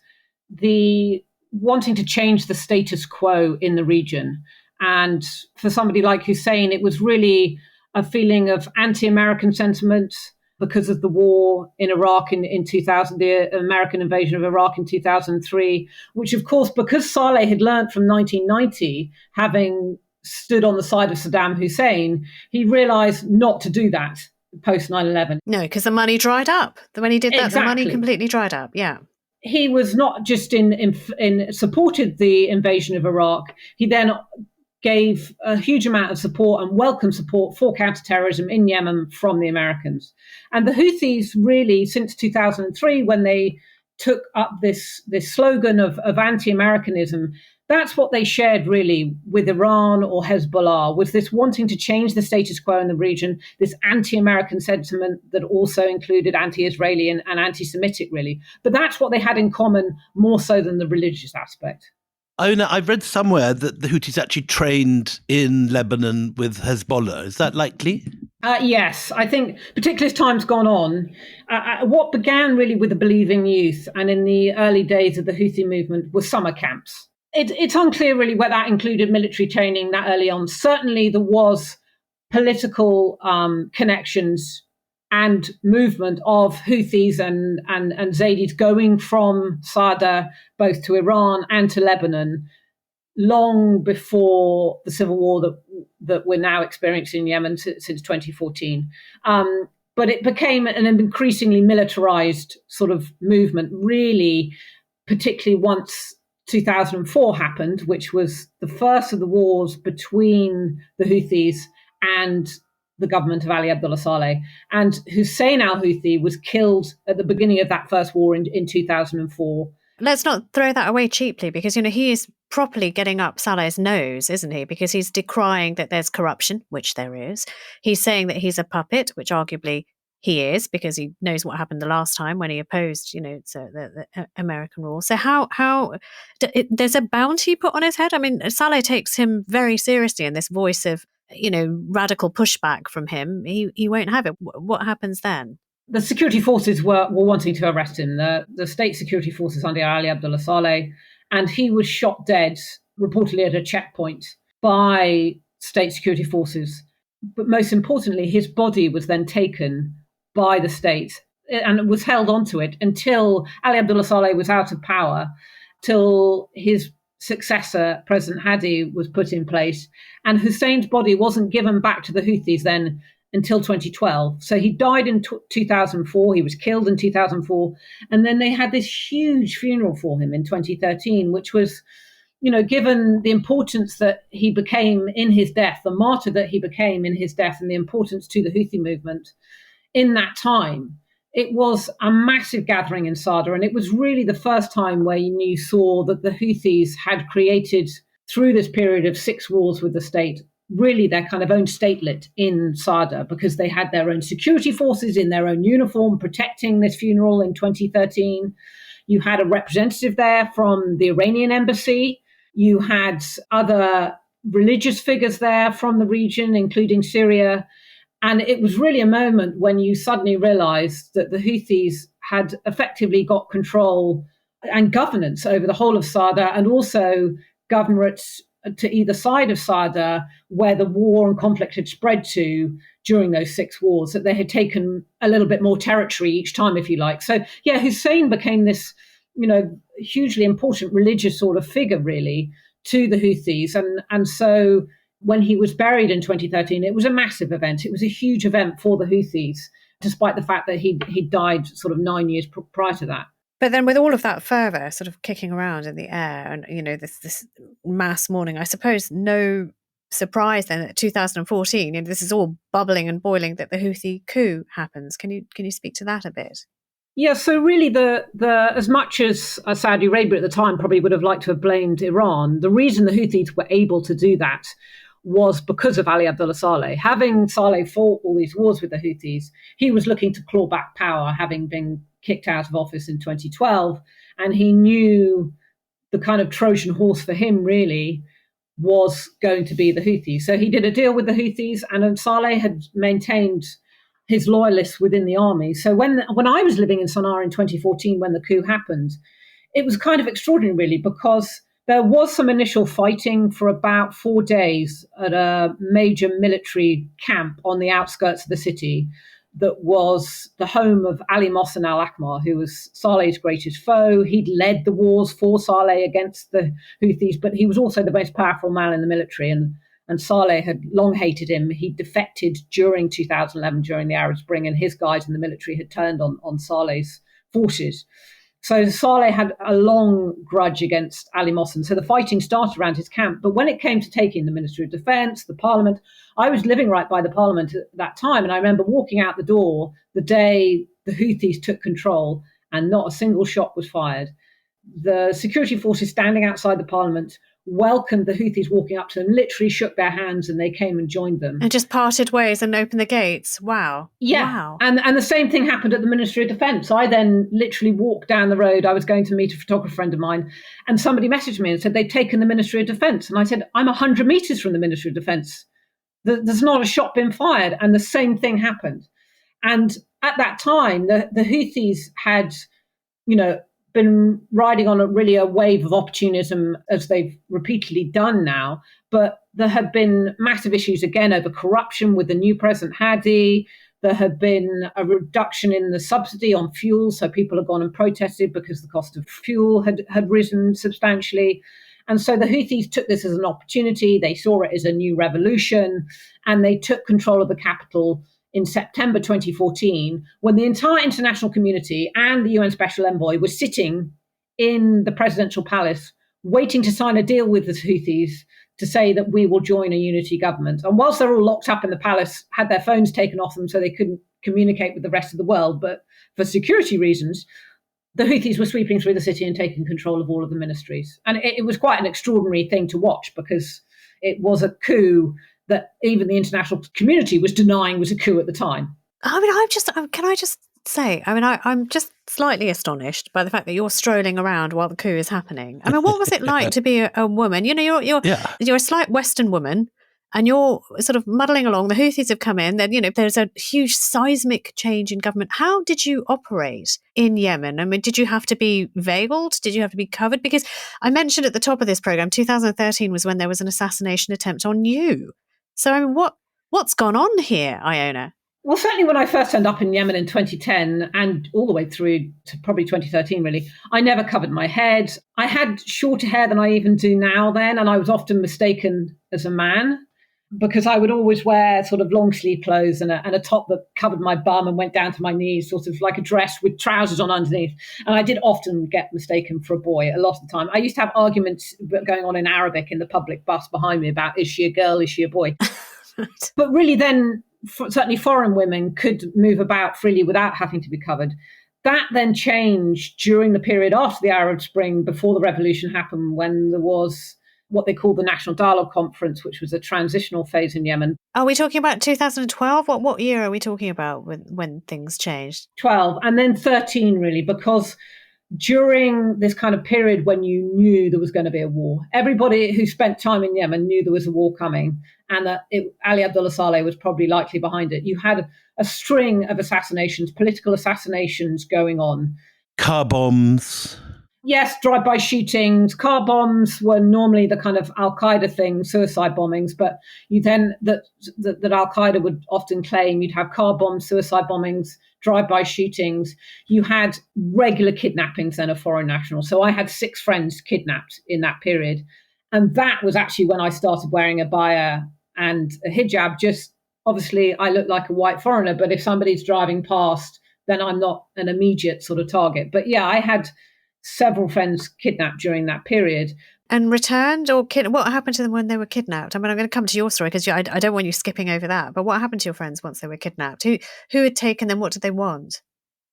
G: the wanting to change the status quo in the region. And for somebody like Hussein, it was really a feeling of anti-American sentiment because of the war in Iraq in 2000, the American invasion of Iraq in 2003, which, of course, because Saleh had learned from 1990, having stood on the side of Saddam Hussein, he realized not to do that post 9/11.
F: No, because the money dried up. When he did that, The money completely dried up. Yeah.
G: He was not just in supported the invasion of Iraq. He then gave a huge amount of support and welcome support for counterterrorism in Yemen from the Americans. And the Houthis really, since 2003, when they took up this slogan of anti-Americanism, that's what they shared really with Iran or Hezbollah, was this wanting to change the status quo in the region, this anti-American sentiment that also included anti-Israeli and anti-Semitic really. But that's what they had in common more so than the religious aspect.
A: Iona, I've read somewhere that the Houthis actually trained in Lebanon with Hezbollah. Is that likely?
G: Yes, I think particularly as time's gone on, what began really with the believing youth and in the early days of the Houthi movement was summer camps. It's unclear really whether that included military training that early on. Certainly there was political connections and movement of Houthis and Zaydis going from Sada both to Iran and to Lebanon long before the civil war that we're now experiencing in Yemen since 2014. But it became an increasingly militarized sort of movement, really, particularly once 2004 happened, which was the first of the wars between the Houthis and the government of Ali Abdullah Saleh. And Hussein al-Houthi was killed at the beginning of that first war in 2004.
F: Let's not throw that away cheaply, because, you know, he is properly getting up Saleh's nose, isn't he? Because he's decrying that there's corruption, which there is. He's saying that he's a puppet, which arguably he is, because he knows what happened the last time when he opposed, you know, the American rule. So there's a bounty put on his head? I mean, Saleh takes him very seriously, and this voice of, you know, radical pushback from him, he won't have it. What happens then?
G: The security forces were wanting to arrest him, the state security forces under Ali Abdullah Saleh, and he was shot dead, reportedly at a checkpoint, by state security forces. But most importantly, his body was then taken by the state and was held onto it until Ali Abdullah Saleh was out of power, till his successor, President Hadi, was put in place. And Hussein's body wasn't given back to the Houthis then until 2012. So he died in 2004. He was killed in 2004. And then they had this huge funeral for him in 2013, which was, you know, given the importance that he became in his death, the martyr that he became in his death, and the importance to the Houthi movement in that time, it was a massive gathering in Sada. And it was really the first time where you saw that the Houthis had created through this period of 6 wars with the state, really their kind of own statelet in Sada, because they had their own security forces in their own uniform protecting this funeral in 2013. You had a representative there from the Iranian embassy. You had other religious figures there from the region, including Syria. And it was really a moment when you suddenly realized that the Houthis had effectively got control and governance over the whole of Sada, and also governorates to either side of Sada, where the war and conflict had spread to during those 6 wars, that they had taken a little bit more territory each time, if you like. So, yeah, Hussein became this, hugely important religious sort of figure, really, to the Houthis. And so when he was buried in 2013, it was a massive event. It was a huge event for the Houthis, despite the fact that he died sort of 9 years prior to that.
F: But then with all of that fervour sort of kicking around in the air and, this mass mourning, I suppose no surprise then that 2014, this is all bubbling and boiling, that the Houthi coup happens. Can you speak to that a bit?
G: Yeah, so really the as much as Saudi Arabia at the time probably would have liked to have blamed Iran, the reason the Houthis were able to do that was because of Ali Abdullah Saleh. Having Saleh fought all these wars with the Houthis, he was looking to claw back power, having been kicked out of office in 2012. And he knew the kind of Trojan horse for him really was going to be the Houthis. So he did a deal with the Houthis, and Saleh had maintained his loyalists within the army. So when I was living in Sana'a in 2014, when the coup happened, it was kind of extraordinary, really, because there was some initial fighting for about 4 days at a major military camp on the outskirts of the city that was the home of Ali Mohsen al-Akbar, who was Saleh's greatest foe. He'd led the wars for Saleh against the Houthis, but he was also the most powerful man in the military, and Saleh had long hated him. He defected during 2011, during the Arab Spring, and his guys in the military had turned on Saleh's forces. So Saleh had a long grudge against Ali Mohsen. So the fighting started around his camp. But when it came to taking the Ministry of Defense, the parliament, I was living right by the parliament at that time. And I remember walking out the door the day the Houthis took control, and not a single shot was fired. The security forces standing outside the parliament welcomed the Houthis walking up to them, literally shook their hands, and they came and joined them.
F: And just parted ways and opened the gates. Wow.
G: Yeah.
F: Wow.
G: And the same thing happened at the Ministry of Defence. I then literally walked down the road. I was going to meet a photographer friend of mine, and somebody messaged me and said they'd taken the Ministry of Defence. And I said, I'm 100 metres from the Ministry of Defence. There's not a shot been fired. And the same thing happened. And at that time, the Houthis had, been riding on a wave of opportunism, as they've repeatedly done now. But there had been massive issues again over corruption with the new president Hadi. There had been a reduction in the subsidy on fuel. So people had gone and protested because the cost of fuel had risen substantially. And so the Houthis took this as an opportunity. They saw it as a new revolution, and they took control of the capital in September 2014, when the entire international community and the UN Special Envoy were sitting in the presidential palace waiting to sign a deal with the Houthis to say that we will join a unity government. And whilst they're all locked up in the palace, had their phones taken off them so they couldn't communicate with the rest of the world, but for security reasons, the Houthis were sweeping through the city and taking control of all of the ministries. And it was quite an extraordinary thing to watch, because it was a coup that even the international community was denying was a coup at the time.
F: I mean, can I just say, I'm just slightly astonished by the fact that you're strolling around while the coup is happening. I mean, what was it like to be a woman? You're a slight Western woman, and you're sort of muddling along. The Houthis have come in. Then, there's a huge seismic change in government. How did you operate in Yemen? I mean, did you have to be veiled? Did you have to be covered? Because I mentioned at the top of this program, 2013 was when there was an assassination attempt on you. So, I mean, what's gone on here, Iona?
G: Well, certainly when I first turned up in Yemen in 2010 and all the way through to probably 2013, really, I never covered my head. I had shorter hair than I even do now then, and I was often mistaken as a man, because I would always wear sort of long sleeve clothes and a top that covered my bum and went down to my knees, sort of like a dress with trousers on underneath. And I did often get mistaken for a boy a lot of the time. I used to have arguments going on in Arabic in the public bus behind me about, is she a girl, is she a boy?
F: Right.
G: But really then, certainly foreign women could move about freely without having to be covered. That then changed during the period after the Arab Spring, before the revolution happened, when there was what they call the National Dialogue Conference, which was a transitional phase in Yemen.
F: Are we talking about 2012? What year are we talking about when things changed?
G: 12, and then 13, really, because during this kind of period when you knew there was going to be a war, everybody who spent time in Yemen knew there was a war coming, and that Ali Abdullah Saleh was probably likely behind it. You had a string of assassinations, political assassinations going on.
A: Car bombs.
G: Yes, drive-by shootings. Car bombs were normally the kind of al-Qaeda thing, suicide bombings, but you then that al-Qaeda would often claim you'd have car bombs, suicide bombings, drive-by shootings. You had regular kidnappings then of foreign nationals. So I had 6 friends kidnapped in that period. And that was actually when I started wearing a baya and a hijab. Just obviously I look like a white foreigner, but if somebody's driving past, then I'm not an immediate sort of target. But yeah, I had several friends kidnapped during that period.
F: And returned, or what happened to them when they were kidnapped? I mean, I'm going to come to your story because I don't want you skipping over that. But what happened to your friends once they were kidnapped? Who had taken them? What did they want?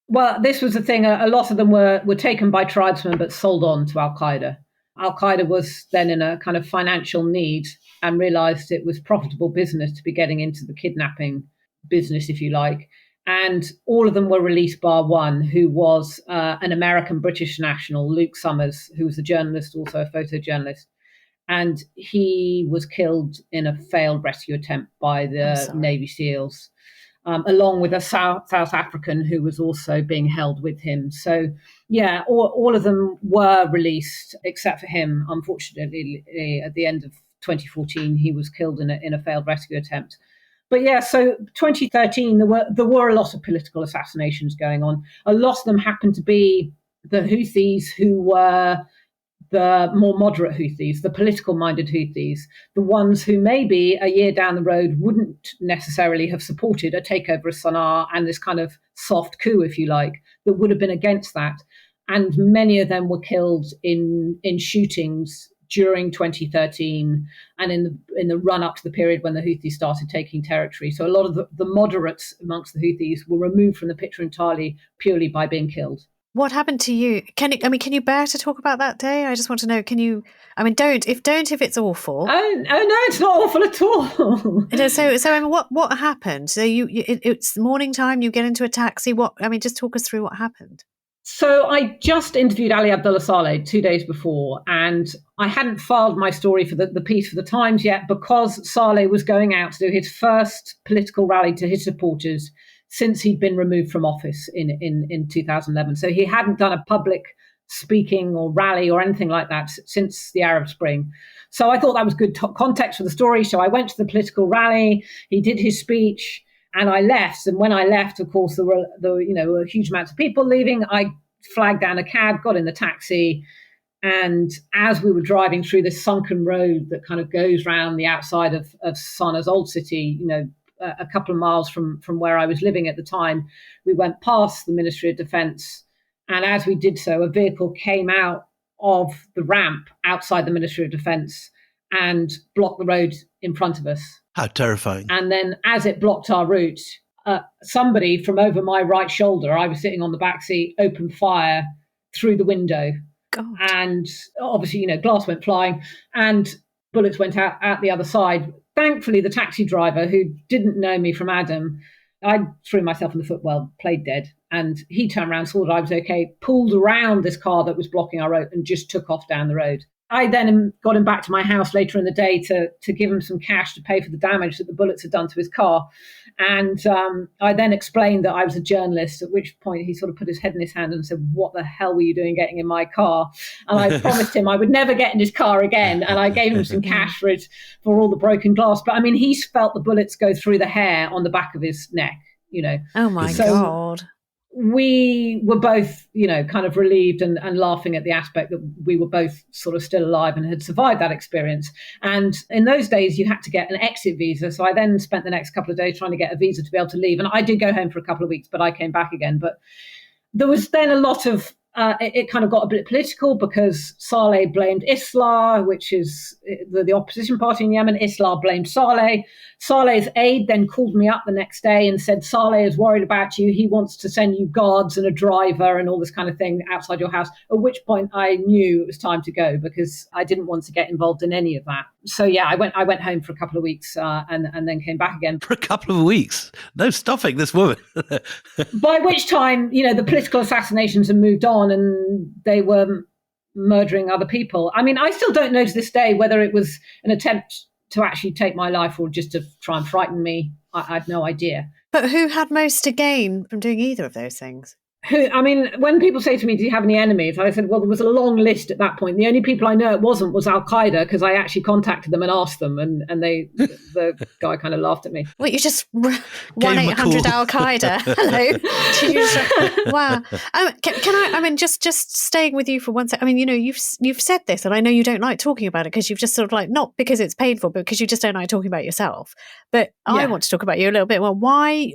G: Well, this was the thing. A lot of them were taken by tribesmen but sold on to al-Qaeda. Al-Qaeda was then in a kind of financial need and realized it was profitable business to be getting into the kidnapping business, if you like. And all of them were released bar one, who was an American-British national, Luke Summers, who was a journalist, also a photojournalist. And he was killed in a failed rescue attempt by the Navy SEALs, along with a South African who was also being held with him. So, yeah, all of them were released, except for him. Unfortunately, at the end of 2014, he was killed in a failed rescue attempt. But yeah, so 2013, there were a lot of political assassinations going on. A lot of them happened to be the Houthis, who were the more moderate Houthis, the political-minded Houthis, the ones who maybe a year down the road wouldn't necessarily have supported a takeover of Sana'a and this kind of soft coup, if you like, that would have been against that. And many of them were killed in shootings during 2013 and in the run-up to the period when the Houthis started taking territory. So a lot of the moderates amongst the Houthis were removed from the picture entirely purely by being killed.
F: What happened to you? Can you bear to talk about that day? I just want to know, can you, I mean, don't if it's awful.
G: Oh no, it's not awful at all.
F: So I mean, what happened? So it's morning time, you get into a taxi. Just talk us through what happened.
G: So I just interviewed Ali Abdullah Saleh 2 days before, and I hadn't filed my story for the piece for the Times yet because Saleh was going out to do his first political rally to his supporters since he'd been removed from office in 2011. So he hadn't done a public speaking or rally or anything like that since the Arab Spring. So I thought that was good context for the story. So I went to the political rally, he did his speech, and I left. And when I left, of course, there were huge amounts of people leaving. I flagged down a cab, got in the taxi. And as we were driving through this sunken road that kind of goes round the outside of Sana's old city, a couple of miles from where I was living at the time, we went past the Ministry of Defence. And as we did so, a vehicle came out of the ramp outside the Ministry of Defence and blocked the road in front of us.
A: How terrifying.
G: And then as it blocked our route, somebody from over my right shoulder, I was sitting on the back seat, opened fire through the window.
F: God.
G: And obviously, glass went flying and bullets went out the other side. Thankfully, the taxi driver, who didn't know me from Adam, I threw myself in the foot, played dead. And he turned around, saw that I was okay, pulled around this car that was blocking our road and just took off down the road. I then got him back to my house later in the day to give him some cash to pay for the damage that the bullets had done to his car. And I then explained that I was a journalist, at which point he sort of put his head in his hand and said, "What the hell were you doing getting in my car?" And I promised him I would never get in his car again. And I gave him some cash for all the broken glass. But I mean, he's felt the bullets go through the hair on the back of his neck,
F: Oh my God.
G: We were both, kind of relieved and laughing at the aspect that we were both sort of still alive and had survived that experience. And in those days, you had to get an exit visa. So I then spent the next couple of days trying to get a visa to be able to leave. And I did go home for a couple of weeks, but I came back again. But there was then a lot of it kind of got a bit political because Saleh blamed Islah, which is the opposition party in Yemen. Islah blamed Saleh. Saleh's aide then called me up the next day and said, Saleh is worried about you. He wants to send you guards and a driver and all this kind of thing outside your house. At which point I knew it was time to go because I didn't want to get involved in any of that. So yeah, I went home for a couple of weeks and then came back again.
A: For a couple of weeks? No stopping this woman.
G: By which time, the political assassinations had moved on and they were murdering other people. I mean, I still don't know to this day whether it was an attempt to actually take my life or just to try and frighten me. I had no idea.
F: But who had most to gain from doing either of those things?
G: When people say to me, do you have any enemies? I said, well, there was a long list at that point. The only people I know it wasn't was Al-Qaeda because I actually contacted them and asked them and the guy kind of laughed at me.
F: Well, you just 1-800 Al-Qaeda. Hello. Wow. Can I, just staying with you for one second. You've said this and I know you don't like talking about it because you've just sort of not because it's painful, but because you just don't like talking about yourself. But yeah. I want to talk about you a little bit. Well, why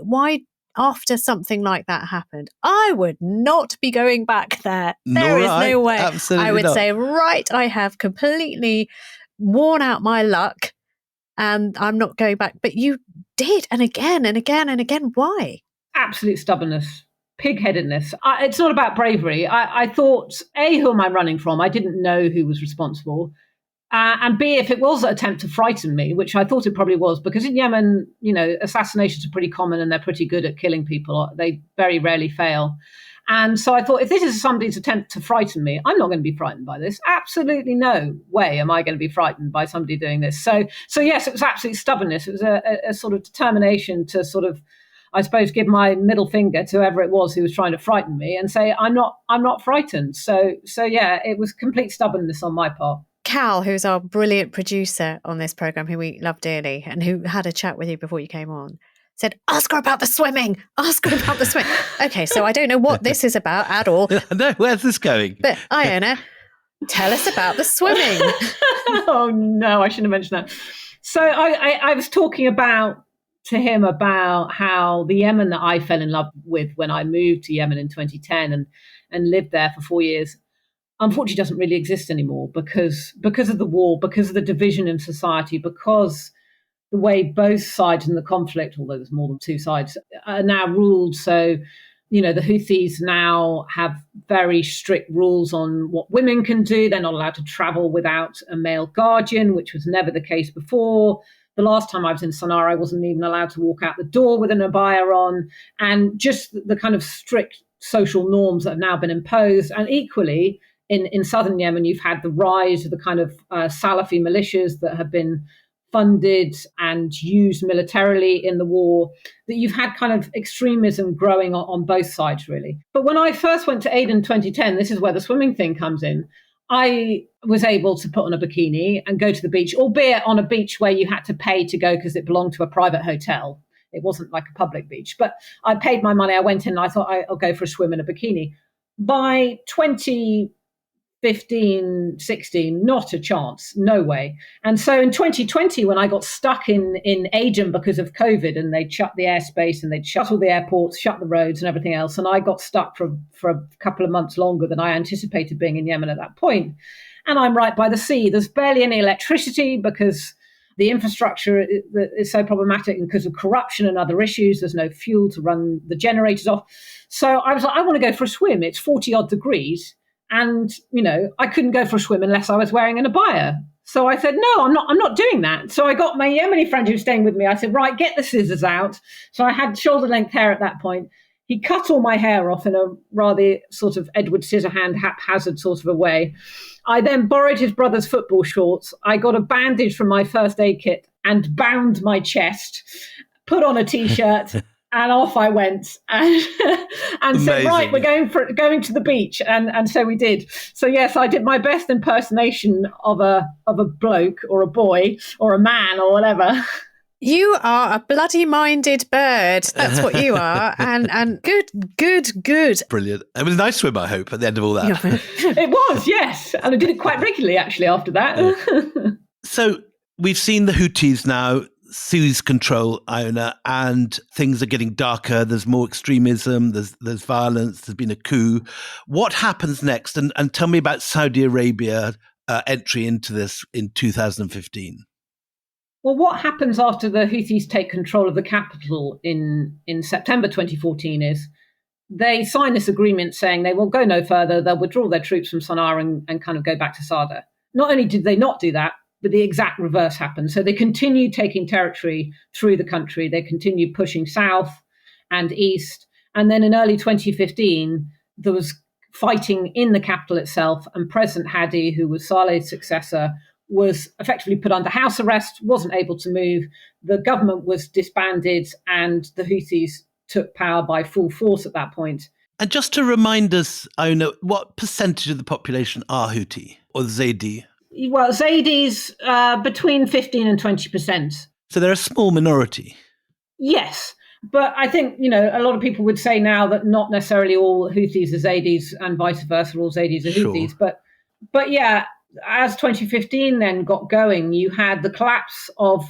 F: after something like that happened, I would not be going back there. There is no way.
A: Absolutely
F: I would
A: not.
F: say, right, I have completely worn out my luck and I'm not going back. But you did, and again and again and again. Why?
G: Absolute stubbornness, pig-headedness. It's not about bravery. I thought, A, who am I running from? I didn't know who was responsible. And B, if it was an attempt to frighten me, which I thought it probably was, because in Yemen, assassinations are pretty common and they're pretty good at killing people. They very rarely fail. And so I thought, if this is somebody's attempt to frighten me, I'm not going to be frightened by this. Absolutely no way am I going to be frightened by somebody doing this. So yes, it was absolute stubbornness. It was a sort of determination to sort of, I suppose, give my middle finger to whoever it was who was trying to frighten me and say, I'm not frightened. So yeah, it was complete stubbornness on my part.
F: Cal, who's our brilliant producer on this programme, who we love dearly and who had a chat with you before you came on, said, ask her about the swimming. Ask her about the swimming. Okay, so I don't know what this is about at all.
A: No, where's this going?
F: But Iona, tell us about the swimming.
G: Oh, no, I shouldn't have mentioned that. So I was talking to him about how the Yemen that I fell in love with when I moved to Yemen in 2010 and lived there for 4 years, unfortunately doesn't really exist anymore because of the war, because of the division in society, because the way both sides in the conflict, although there's more than two sides, are now ruled. So, the Houthis now have very strict rules on what women can do. They're not allowed to travel without a male guardian, which was never the case before. The last time I was in Sana'a, I wasn't even allowed to walk out the door with an abaya on, and just the kind of strict social norms that have now been imposed. And equally, in southern Yemen, you've had the rise of the kind of Salafi militias that have been funded and used militarily in the war, that you've had kind of extremism growing on both sides, really. But when I first went to Aden in 2010, this is where the swimming thing comes in, I was able to put on a bikini and go to the beach, albeit on a beach where you had to pay to go because it belonged to a private hotel. It wasn't like a public beach. But I paid my money. I went in and I thought, I'll go for a swim in a bikini. By 2015, 16, not a chance, no way. And so in 2020, when I got stuck in Aden because of COVID and they'd shut the airspace and they'd shut all the airports, shut the roads and everything else, and I got stuck for a couple of months longer than I anticipated being in Yemen at that point. And I'm right by the sea. There's barely any electricity because the infrastructure is so problematic, and because of corruption and other issues, there's no fuel to run the generators off. So I was like, I want to go for a swim. It's 40 odd degrees. And, I couldn't go for a swim unless I was wearing an abaya. So I said, no, I'm not doing that. So I got my Yemeni friend who was staying with me. I said, right, get the scissors out. So I had shoulder length hair at that point. He cut all my hair off in a rather sort of Edward Scissorhand haphazard sort of a way. I then borrowed his brother's football shorts. I got a bandage from my first aid kit and bound my chest, put on a T-shirt, and off I went and said, right, we're going to the beach. And so we did. So, yes, I did my best impersonation of a bloke or a boy or a man or whatever.
F: You are a bloody minded bird. That's what you are. And good.
A: Brilliant. It was a nice swim, I hope, at the end of all that.
G: It was, yes. And I did it quite regularly, actually, after that.
A: So we've seen the Houthis now. Suez control, Iona, and things are getting darker. There's more extremism. There's violence. There's been a coup. What happens next? And tell me about Saudi Arabia entry into this in 2015.
G: Well, what happens after the Houthis take control of the capital in September 2014 is they sign this agreement saying they will go no further. They'll withdraw their troops from Sana'a and kind of go back to Sada. Not only did they not do that, but the exact reverse happened. So they continued taking territory through the country. They continued pushing south and east. And then in early 2015, there was fighting in the capital itself. And President Hadi, who was Saleh's successor, was effectively put under house arrest, wasn't able to move. The government was disbanded and the Houthis took power by full force at that point.
A: And just to remind us, Iona, what percentage of the population are Houthi or Zaidi?
G: Well, Zaidis between 15 and 20%.
A: So they're a small minority.
G: Yes. But I think, a lot of people would say now that not necessarily all Houthis are Zaidis and vice versa, all Zaidis are Houthis.
A: Sure.
G: But yeah, as 2015 then got going, you had the collapse of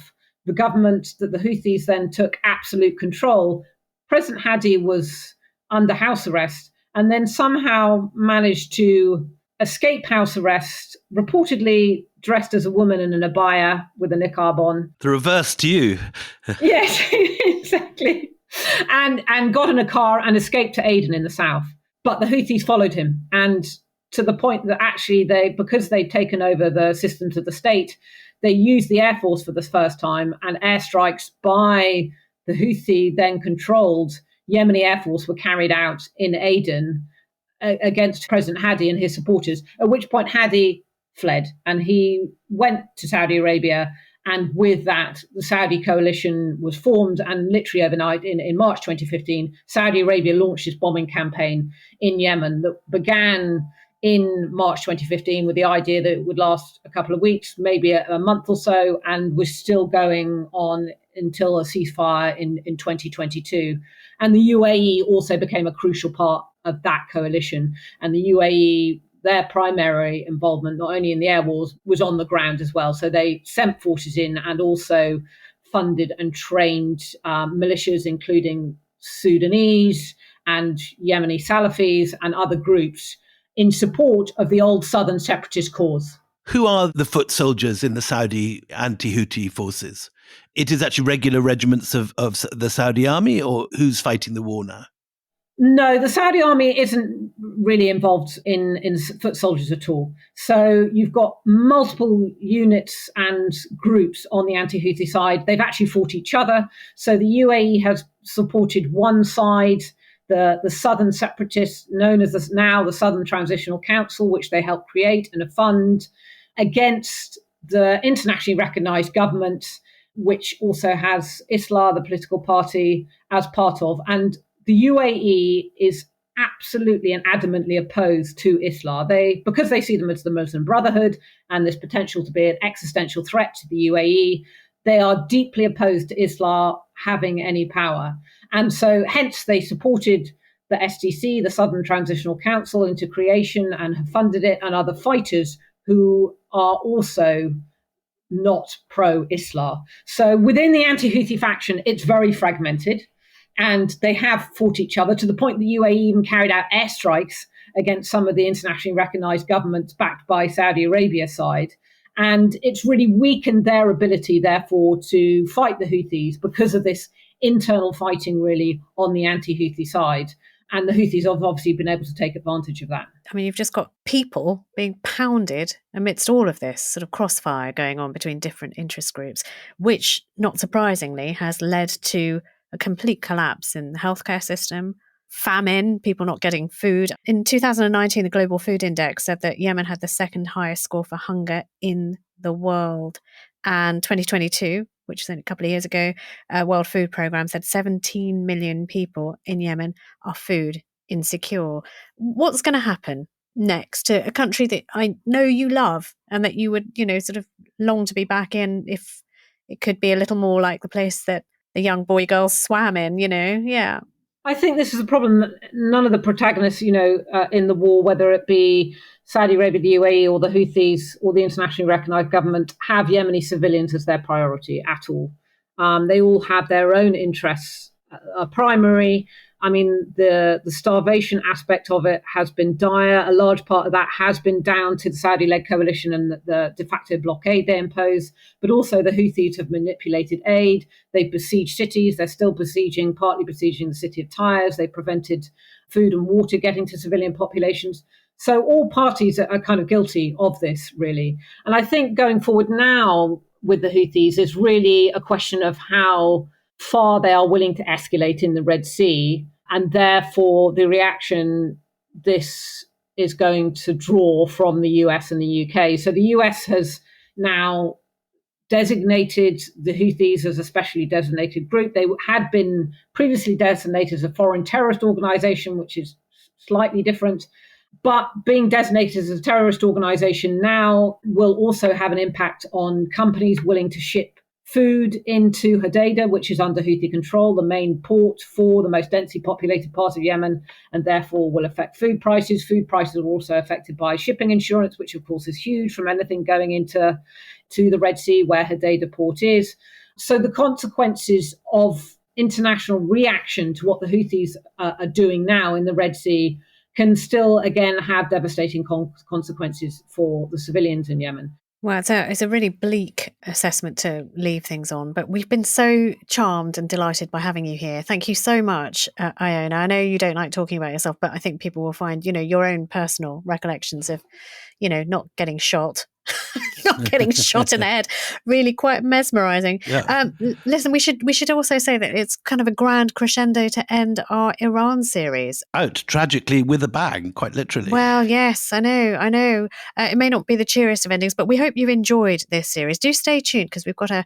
G: the government that the Houthis then took absolute control. President Hadi was under house arrest and then somehow managed to escape house arrest, reportedly dressed as a woman in an abaya with a niqab on.
A: The reverse to you.
G: Yes, exactly. And got in a car and escaped to Aden in the south. But the Houthis followed him. And to the point that actually because they'd taken over the systems of the state, they used the Air Force for the first time, and airstrikes by the Houthi then controlled Yemeni Air Force were carried out in Aden against President Hadi and his supporters, at which point Hadi fled and he went to Saudi Arabia. And with that, the Saudi coalition was formed. And literally overnight, in March 2015, Saudi Arabia launched its bombing campaign in Yemen that began in March 2015 with the idea that it would last a couple of weeks, maybe a month or so, and was still going on until a ceasefire in 2022. And the UAE also became a crucial part of that coalition. And the UAE, their primary involvement, not only in the air wars, was on the ground as well. So they sent forces in and also funded and trained militias, including Sudanese and Yemeni Salafis and other groups in support of the old southern separatist cause.
A: Who are the foot soldiers in the Saudi anti-Houthi forces? It is actually regular regiments of the Saudi army, or who's fighting the war now?
G: No, the Saudi army isn't really involved in foot soldiers at all. So you've got multiple units and groups on the anti-Houthi side. They've actually fought each other. So the UAE has supported one side, the southern separatists, known as now the Southern Transitional Council, which they helped create and fund, against the internationally recognized government, which also has Islah, the political party, as part of. And the UAE is absolutely and adamantly opposed to Islah. Because they see them as the Muslim Brotherhood and there's potential to be an existential threat to the UAE, they are deeply opposed to Islah having any power. And so hence they supported the STC, the Southern Transitional Council, into creation and have funded it, and other fighters who are also not pro-Islah. So within the anti-Houthi faction, it's very fragmented. And they have fought each other to the point the UAE even carried out airstrikes against some of the internationally recognized governments backed by Saudi Arabia side. And it's really weakened their ability, therefore, to fight the Houthis because of this internal fighting, really, on the anti-Houthi side. And the Houthis have obviously been able to take advantage of that.
F: I mean, you've just got people being pounded amidst all of this sort of crossfire going on between different interest groups, which, not surprisingly, has led to a complete collapse in the healthcare system, famine, people not getting food. In 2019, the Global Food Index said that Yemen had the second highest score for hunger in the world. And 2022, which is only a couple of years ago, World Food Programme said 17 million people in Yemen are food insecure. What's going to happen next to a country that I know you love and that you would, sort of long to be back in if it could be a little more like the place that the young boy girls swam in, Yeah.
G: I think this is a problem that none of the protagonists, in the war, whether it be Saudi Arabia, the UAE, or the Houthis, or the internationally recognized government, have Yemeni civilians as their priority at all. They all have their own interests primary. I mean, the starvation aspect of it has been dire. A large part of that has been down to the Saudi-led coalition and the de facto blockade they impose, but also the Houthis have manipulated aid. They've besieged cities. They're still partly besieging the city of Tyre. They prevented food and water getting to civilian populations. So all parties are kind of guilty of this, really. And I think going forward now with the Houthis is really a question of how far they are willing to escalate in the Red Sea, and therefore the reaction this is going to draw from the US and the UK. So the US has now designated the Houthis as a specially designated group. They had been previously designated as a foreign terrorist organization, which is slightly different. But being designated as a terrorist organization now will also have an impact on companies willing to ship food into Hodeidah, which is under Houthi control, the main port for the most densely populated part of Yemen, and therefore will affect food prices. Food prices are also affected by shipping insurance, which of course is huge from anything going into the Red Sea where Hodeidah port is. So the consequences of international reaction to what the Houthis are doing now in the Red Sea can still, again, have devastating consequences for the civilians in Yemen.
F: Well, it's a really bleak assessment to leave things on, but we've been so charmed and delighted by having you here. Thank you so much, Iona. I know you don't like talking about yourself, but I think people will find, your own personal recollections of, not getting shot, not getting shot in the head, really quite mesmerising.
A: Yeah.
F: Listen, we should also say that it's kind of a grand crescendo to end our Iran series.
A: Out tragically with a bang, quite literally.
F: Well, yes, I know. It may not be the cheeriest of endings, but we hope you've enjoyed this series. Do stay tuned because we've got a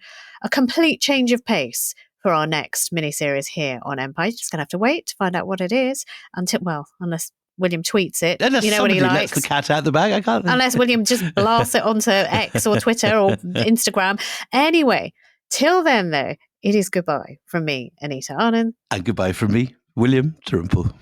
F: complete change of pace for our next mini-series here on Empire. You're just going to have to wait to find out what it is unless William tweets it.
A: Unless
F: what he likes.
A: lets the cat out the bag, I can't.
F: Unless William just blasts it onto X or Twitter or Instagram. Anyway, till then, though, it is goodbye from me, Anita Arnon.
A: And goodbye from me, William Turnbull.